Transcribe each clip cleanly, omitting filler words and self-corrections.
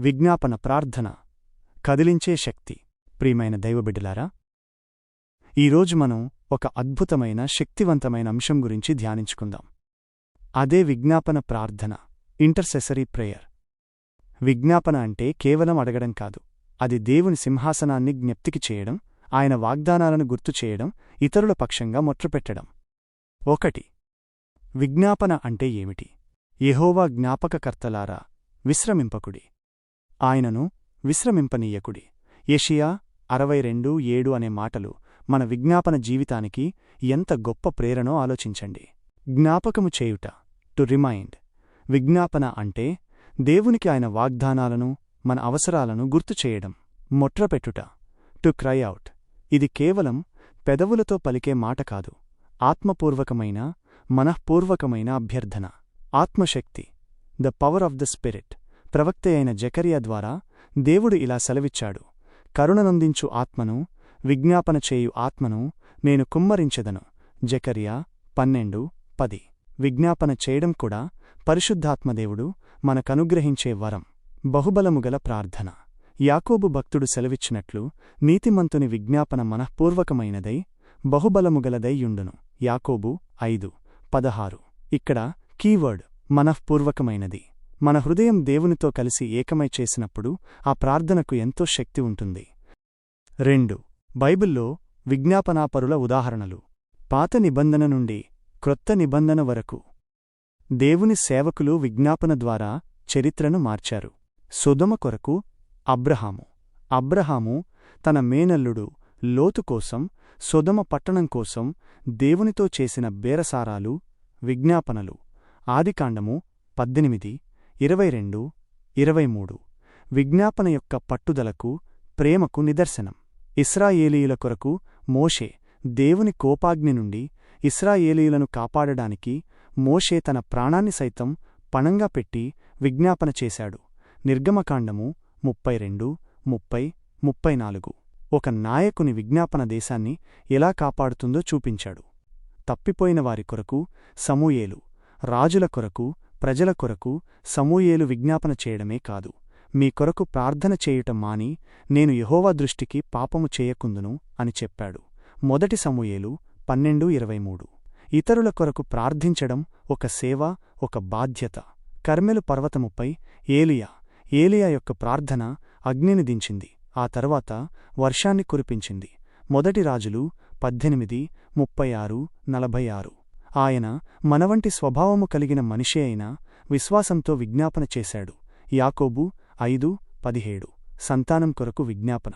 విజ్ఞాపన ప్రార్థన కదిలించే శక్తి. ప్రియమైన దైవబిడ్డలారా, ఈరోజు మనం ఒక అద్భుతమైన శక్తివంతమైన అంశం గురించి ధ్యానించుకుందాం. అదే విజ్ఞాపన ప్రార్థన, ఇంటర్సెసరీ ప్రేయర్. విజ్ఞాపన అంటే కేవలం అడగడం కాదు, అది దేవుని సింహాసనాన్ని జ్ఞప్తికి చేయడం, ఆయన వాగ్దానాలను గుర్తుచేయడం, ఇతరుల పక్షంగా మొట్లుపెట్టడం. 1. విజ్ఞాపన అంటే ఏమిటి? యెహోవా జ్ఞాపకకర్తలారా, విశ్రమింపకుడి, ఆయనను విశ్రమింపనీయకుడి. యెషయా 62:7 అనే మాటలు మన విజ్ఞాపన జీవితానికి ఎంత గొప్ప ప్రేరణో ఆలోచించండి. జ్ఞాపకము చేయుట, టు రిమైండ్. విజ్ఞాపన అంటే దేవునికి ఆయన వాగ్దానాలను, మన అవసరాలను గుర్తుచేయడం. మొట్రపెట్టుట, టు క్రై అవుట్. ఇది కేవలం పెదవులతో పలికే మాట కాదు, ఆత్మపూర్వకమైన, మనఃపూర్వకమైన అభ్యర్థన. ఆత్మశక్తి, the power of the spirit. ప్రవక్త అయిన జకరియా ద్వారా దేవుడు ఇలా సెలవిచ్చాడు: కరుణనందించు ఆత్మను, విజ్ఞాపన చేయు ఆత్మను నేను కుమ్మరించెదను. జకరియా 12:10. విజ్ఞాపన చేయడం కూడా పరిశుద్ధాత్మదేవుడు మనకనుగ్రహించే వరం. బహుబలముగల ప్రార్థన. యాకోబు భక్తుడు సెలవిచ్చినట్లు, నీతిమంతుని విజ్ఞాపన మనఃపూర్వకమైనదై బహుబలముగలదై యుండును. యాకోబు 5:16. ఇక్కడ కీవర్డ్ మనఃపూర్వకమైనది. మన హృదయం దేవునితో కలిసి ఏకమై చేసినప్పుడు ఆ ప్రార్థనకు ఎంతో శక్తి ఉంటుంది. 2. బైబిల్లో విజ్ఞాపనాపరుల ఉదాహరణలు. పాత నిబంధన నుండి క్రొత్త నిబంధన వరకు దేవుని సేవకులు విజ్ఞాపన ద్వారా చరిత్రను మార్చారు. సొదొమ కొరకు అబ్రహాము తన మేనల్లుడు లోతు కోసం, సొదొమ పట్టణం కోసం దేవునితో చేసిన బేరసారాలు, విజ్ఞాపనలు. ఆదికాండము 18:22-23. విజ్ఞాపన యొక్క పట్టుదలకు, ప్రేమకు నిదర్శనం. ఇశ్రాయేలీయుల కొరకు మోషే దేవుని కోపాగ్ని నుండి ఇశ్రాయేలీయులను కాపాడడానికి మోషే తన ప్రాణాన్ని సైతం పణంగా పెట్టి విజ్ఞాపన చేశాడు. నిర్గమకాండము 32:30-34. ఒక నాయకుని విజ్ఞాపన దేశాన్ని ఎలా కాపాడుతుందో చూపించాడు. తప్పిపోయిన వారి కొరకు సమూయేలు. రాజుల కొరకు, ప్రజల కొరకు సమూయేలు విజ్ఞాపన చేయడమే కాదు, మీ కొరకు ప్రార్థన చేయుట మాని నేను యెహోవా దృష్టికి పాపము చేయకుందును అని చెప్పాడు. 1 సమూయేలు 12:23. ఇతరుల కొరకు ప్రార్థించడం ఒక సేవ, ఒక బాధ్యత. కర్మెలు పర్వతముపై ఏలియా యొక్క ప్రార్థన అగ్నిని దించింది, ఆ తర్వాత వర్షాన్ని కురిపించింది. 1 రాజులు 18:36-46. ఆయన మనవంటి స్వభావము కలిగిన మనిషే అయినా విశ్వాసంతో విజ్ఞాపన చేశాడు. యాకోబు 5:17. సంతానం కొరకు విజ్ఞాపన.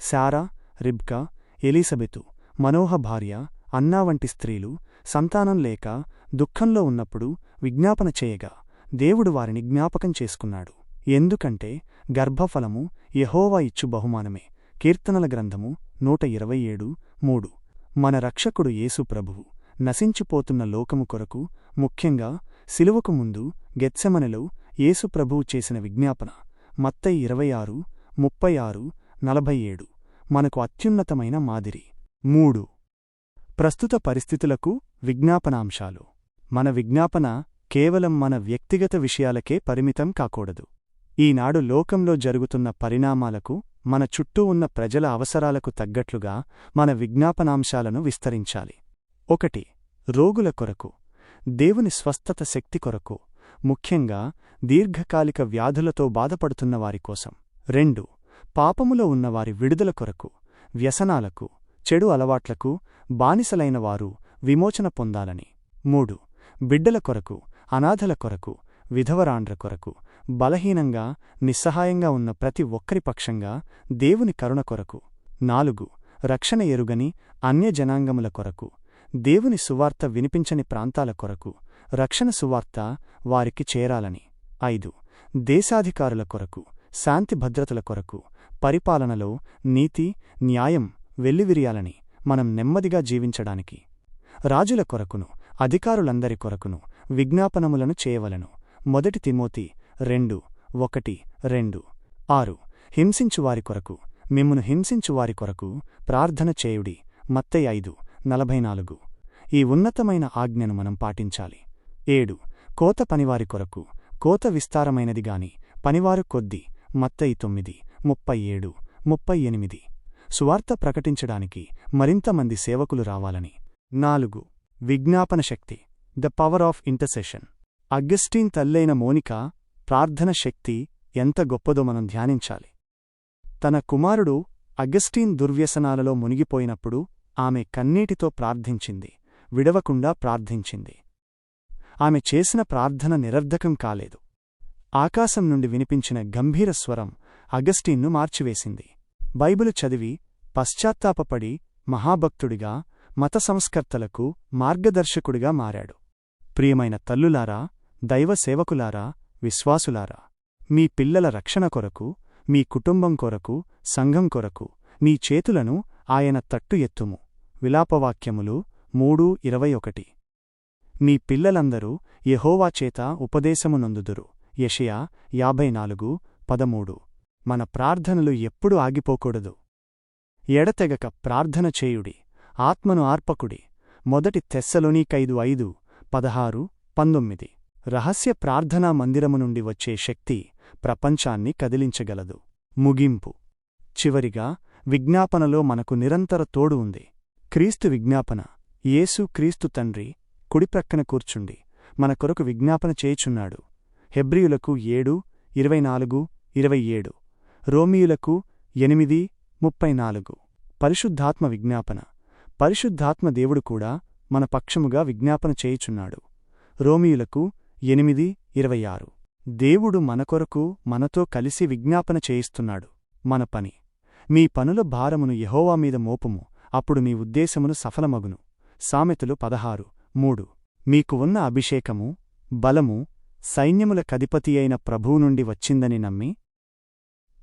శారా, రిబ్కా, ఎలీసబెతు, మనోహ భార్య అన్నా వంటి స్త్రీలు సంతానం లేక దుఃఖంలో ఉన్నప్పుడు విజ్ఞాపన చేయగా దేవుడు వారిని జ్ఞాపకం చేసుకున్నాడు. ఎందుకంటే గర్భఫలము యెహోవా ఇచ్చు బహుమానమే. కీర్తనల గ్రంథము 127:3. మన రక్షకుడు యేసు ప్రభువు నశించిపోతున్న లోకము కొరకు, ముఖ్యంగా శిలువకు ముందు గెత్సెమనెలో యేసు ప్రభువు చేసిన విజ్ఞాపన. మత్తయి 26:36-47 మనకు అత్యున్నతమైన మాదిరి. 3. ప్రస్తుత పరిస్థితులకు విజ్ఞాపనాంశాలు. మన విజ్ఞాపన కేవలం మన వ్యక్తిగత విషయాలకే పరిమితం కాకూడదు. ఈనాడు లోకంలో జరుగుతున్న పరిణామాలకు, మన చుట్టూ ఉన్న ప్రజల అవసరాలకు తగ్గట్లుగా మన విజ్ఞాపనాంశాలను విస్తరించాలి. 1. రోగుల కొరకు, దేవుని స్వస్థత శక్తి కొరకు, ముఖ్యంగా దీర్ఘకాలిక వ్యాధులతో బాధపడుతున్న వారి కోసం. 2. పాపములో ఉన్నవారి విడుదల కొరకు, వ్యసనాలకు, చెడు అలవాట్లకు బానిసలైన వారు విమోచన పొందాలని. 3. బిడ్డల కొరకు, అనాథల కొరకు, విధవరాండ్ర కొరకు, బలహీనంగా, నిస్సహాయంగా ఉన్న ప్రతి ఒక్కరి పక్షంగా దేవుని కరుణ కొరకు. 4. రక్షణ ఎరుగని అన్యజనాంగముల కొరకు, దేవుని సువార్త వినిపించని ప్రాంతాల కొరకు రక్షణ సువార్త వారికి చేరాలని. 5. దేశాధికారుల కొరకు, శాంతి భద్రతల కొరకు, పరిపాలనలో నీతి, న్యాయం వెల్లివిరియాలని, మనం నెమ్మదిగా జీవించడానికి. రాజుల కొరకును, అధికారులందరి కొరకును విజ్ఞాపనములను చేయవలను. 1 తిమోతి 2:1-2. 6. హింసించువారి కొరకు, మిమ్మును హింసించువారి కొరకు ప్రార్థన చేయుడి. మత్తయి 5:44. ఈ ఉన్నతమైన ఆజ్ఞను మనం పాటించాలి. 7. కోత పనివారి కొరకు, కోత విస్తారమైనదిగాని పనివారు కొద్ది, మత్తయి 9:37, 38. సువార్త ప్రకటించడానికి మరింత మంది సేవకులు రావాలని. 4. విజ్ఞాపన శక్తి, the power of intercession. Augustine తల్లైన మోనికా ప్రార్థన శక్తి ఎంత గొప్పదో మనం ధ్యానించాలి. తన కుమారుడు అగస్టీన్ దుర్వ్యసనాలలో మునిగిపోయినప్పుడు ఆమె కన్నీటితో ప్రార్థించింది, విడవకుండా ప్రార్థించింది. ఆమె చేసిన ప్రార్థన నిరర్ధకం కాలేదు. ఆకాశం నుండి వినిపించిన గంభీర స్వరం అగస్టీన్ను మార్చివేసింది. బైబిలు చదివి పశ్చాత్తాపపడి మహాభక్తుడిగా, మత సంస్కర్తలకు మార్గదర్శకుడిగా మారాడు. ప్రియమైన తల్లులారా, దైవ సేవకులారా, విశ్వాసులారా, మీ పిల్లల రక్షణ కొరకు, మీ కుటుంబం కొరకు, సంఘం కొరకు నీ చేతులను ఆయన తట్టు ఎత్తుము. విలాపవాక్యములు 3:21. నీ పిల్లలందరూ యెహోవా చేత ఉపదేశము నొందుదురు. యెషయా 54:13. మన ప్రార్థనలు ఎప్పుడూ ఆగిపోకూడదు. ఎడతెగక ప్రార్థన చేయుడి, ఆత్మను ఆర్పకుడి. 1 తెస్సలోనికైదు 5:16-19. రహస్య ప్రార్థనా మందిరము నుండి వచ్చే శక్తి ప్రపంచాన్ని కదిలించగలదు. ముగింపు. చివరిగా, విజ్ఞాపనలో మనకు నిరంతర తోడు ఉంది. క్రీస్తు విజ్ఞాపన. యేసు క్రీస్తు తండ్రి కుడిప్రక్కన కూర్చుండి మన కొరకు విజ్ఞాపన చేయుచున్నాడు. హెబ్రీయులకు 7:24-27, రోమీయులకు 8:34. పరిశుద్ధాత్మ విజ్ఞాపన. పరిశుద్ధాత్మ దేవుడు కూడా మన పక్షముగా విజ్ఞాపన చేయుచున్నాడు. రోమీయులకు 8:26. దేవుడు మన కొరకు మనతో కలిసి విజ్ఞాపన చేయిస్తున్నాడు. మన పని. మీ పనుల భారమును యెహోవా మీద మోపుము, అప్పుడు మీ ఉద్దేశమును సఫలమగును. సామెతలు 16:3. మీకు ఉన్న అభిషేకము, బలము సైన్యముల కధిపతియైన ప్రభువు నుండి వచ్చిందని నమ్మి,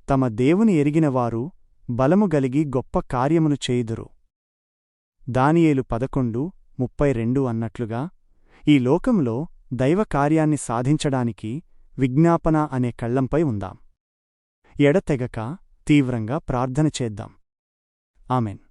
తమ దేవుని ఎరిగినవారు బలము గలిగి గొప్ప కార్యమును చేయుదురు. దానియేలు 11:32 అన్నట్లుగా, ఈ లోకంలో దైవకార్యాన్ని సాధించడానికి విజ్ఞాపన అనే కళ్లంపై ఉందాం. ఎడతెగక తీవ్రంగా ప్రార్థన చేద్దాం. ఆమెన్.